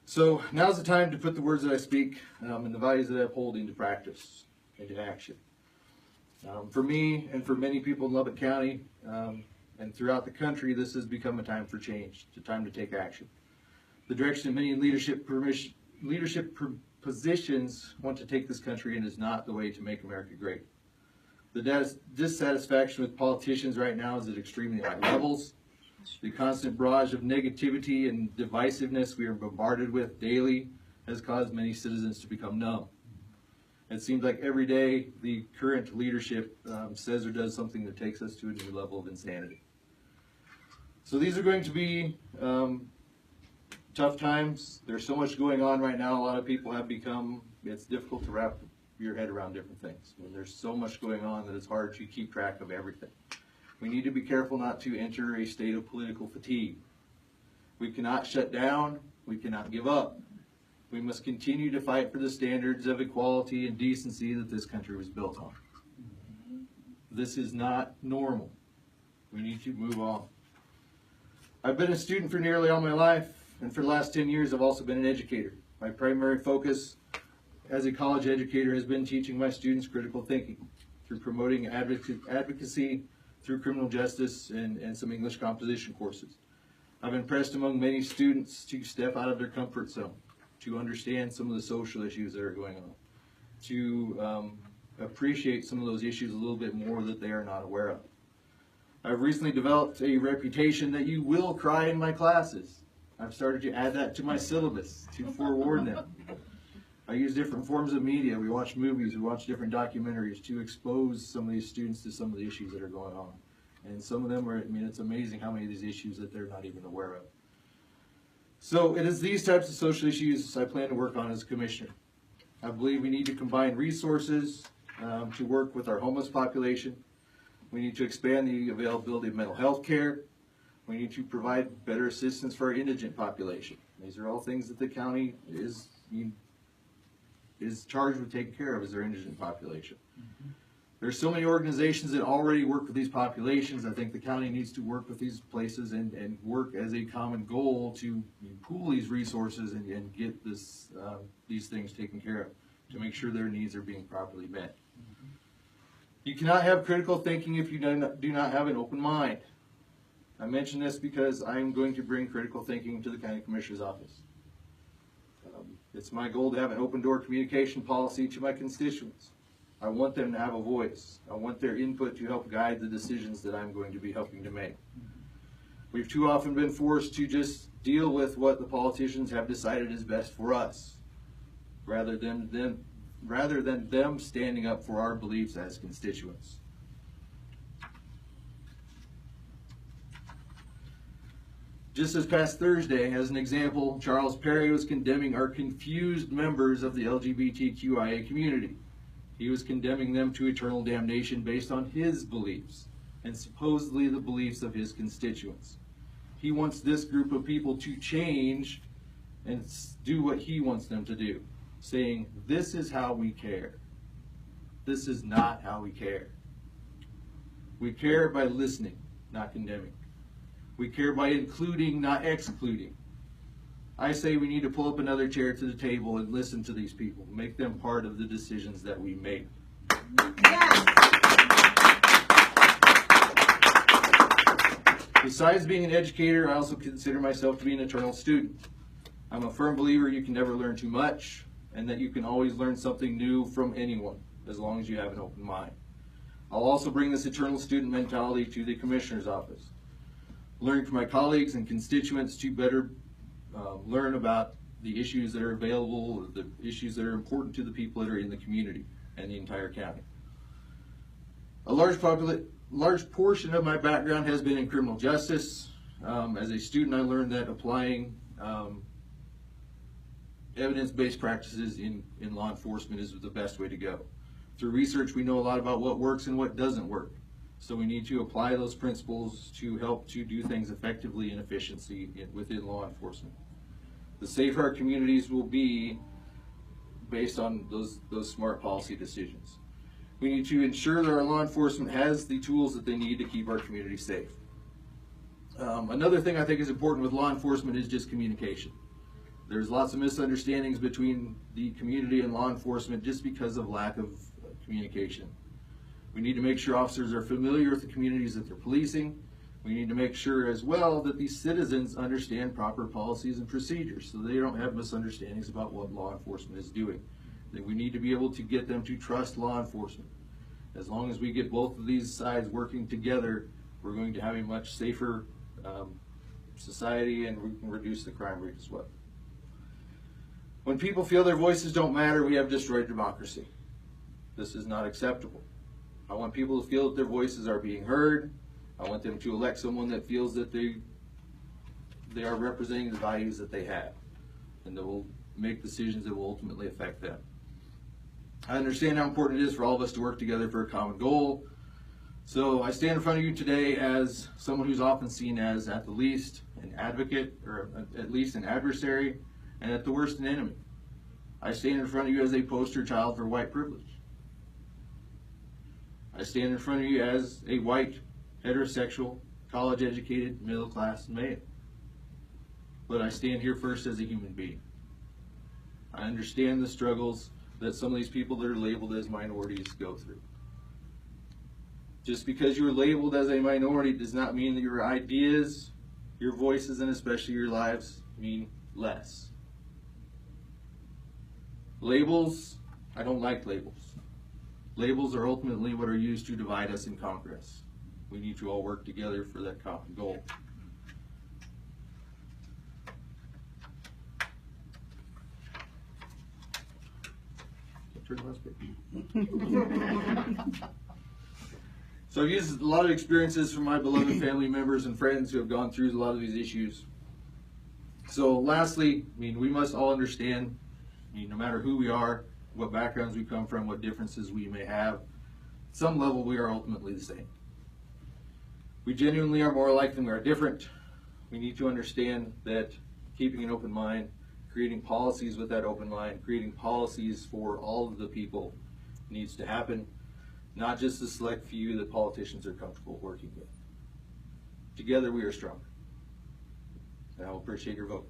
So now's the time to put the words that I speak and the values that I uphold into practice, into action. For me and for many people in Lubbock County and throughout the country, this has become a time for change, a time to take action. The direction that many leadership positions want to take this country in is not the way to make America great. The dissatisfaction with politicians right now is at extremely high levels. The constant barrage of negativity and divisiveness we are bombarded with daily has caused many citizens to become numb. It seems like every day the current leadership says or does something that takes us to a new level of insanity. So these are going to be tough times. There's so much going on right now. A lot of people have become, it's difficult to wrap your head around different things. When there's so much going on that it's hard to keep track of everything. We need to be careful not to enter a state of political fatigue. We cannot shut down. We cannot give up. We must continue to fight for the standards of equality and decency that this country was built on. This is not normal. We need to move on. I've been a student for nearly all my life, and for the last 10 years I've also been an educator. My primary focus as a college educator has been teaching my students critical thinking through promoting advocacy, through criminal justice, and some English composition courses. I've been pressed among many students to step out of their comfort zone, to understand some of the social issues that are going on, to appreciate some of those issues a little bit more that they are not aware of. I've recently developed a reputation that you will cry in my classes. I've started to add that to my syllabus to forewarn them. I use different forms of media. We watch movies, we watch different documentaries to expose some of these students to some of the issues that are going on. And some of them are, I mean, it's amazing how many of these issues that they're not even aware of. So it is these types of social issues I plan to work on as a commissioner. I believe we need to combine resources to work with our homeless population. We need to expand the availability of mental health care. We need to provide better assistance for our indigent population. These are all things that the county is charged with taking care of, is their indigent population. There's so many organizations that already work with these populations. I think the county needs to work with these places and work as a common goal to pool these resources and get these things taken care of to make sure their needs are being properly met. You cannot have critical thinking if you do not have an open mind. I mention this because I'm going to bring critical thinking to the County Commissioner's office. It's my goal to have an open door communication policy to my constituents. I want them to have a voice. I want their input to help guide the decisions that I'm going to be helping to make. We've too often been forced to just deal with what the politicians have decided is best for us, rather than them standing up for our beliefs as constituents. Just this past Thursday, as an example, Charles Perry was condemning our confused members of the LGBTQIA community. He was condemning them to eternal damnation based on his beliefs and supposedly the beliefs of his constituents. He wants this group of people to change and do what he wants them to do, saying, this is how we care. This is not how we care. We care by listening, not condemning. We care by including, not excluding. I say we need to pull up another chair to the table and listen to these people, make them part of the decisions that we make. Yes. Besides being an educator, I also consider myself to be an eternal student. I'm a firm believer you can never learn too much, and that you can always learn something new from anyone, as long as you have an open mind. I'll also bring this eternal student mentality to the Commissioner's office. Learning from my colleagues and constituents to better learn about the issues that are available, the issues that are important to the people that are in the community and the entire county. A large portion of my background has been in criminal justice. As a student, I learned that applying evidence-based practices in law enforcement is the best way to go. Through research, we know a lot about what works and what doesn't work. So we need to apply those principles to help to do things effectively and efficiently within law enforcement. The safer our communities will be based on those smart policy decisions. We need to ensure that our law enforcement has the tools that they need to keep our community safe. Another thing I think is important with law enforcement is just communication. There's lots of misunderstandings between the community and law enforcement just because of lack of communication. We need to make sure officers are familiar with the communities that they're policing. We need to make sure as well that these citizens understand proper policies and procedures so they don't have misunderstandings about what law enforcement is doing. That we need to be able to get them to trust law enforcement. As long as we get both of these sides working together, we're going to have a much safer society, and we can reduce the crime rate as well. When people feel their voices don't matter, we have destroyed democracy. This is not acceptable. I want people to feel that their voices are being heard. I want them to elect someone that feels that they are representing the values that they have, and that will make decisions that will ultimately affect them. I understand how important it is for all of us to work together for a common goal. So I stand in front of you today as someone who's often seen as, at the least, an advocate, or at least an adversary, and at the worst, an enemy. I stand in front of you as a poster child for white privilege. I stand in front of you as a white, heterosexual, college-educated, middle-class male. But I stand here first as a human being. I understand the struggles that some of these people that are labeled as minorities go through. Just because you're labeled as a minority does not mean that your ideas, your voices, and especially your lives mean less. Labels, I don't like labels. Labels are ultimately what are used to divide us and conquer us. We need to all work together for that common goal. So I've used a lot of experiences from my beloved family members and friends who have gone through a lot of these issues. So lastly, we must all understand, no matter who we are, what backgrounds we come from, what differences we may have, at some level we are ultimately the same. We genuinely are more alike than we are different. We need to understand that keeping an open mind, creating policies with that open mind, creating policies for all of the people needs to happen, not just the select few that politicians are comfortable working with. Together we are stronger. And I will appreciate your vote.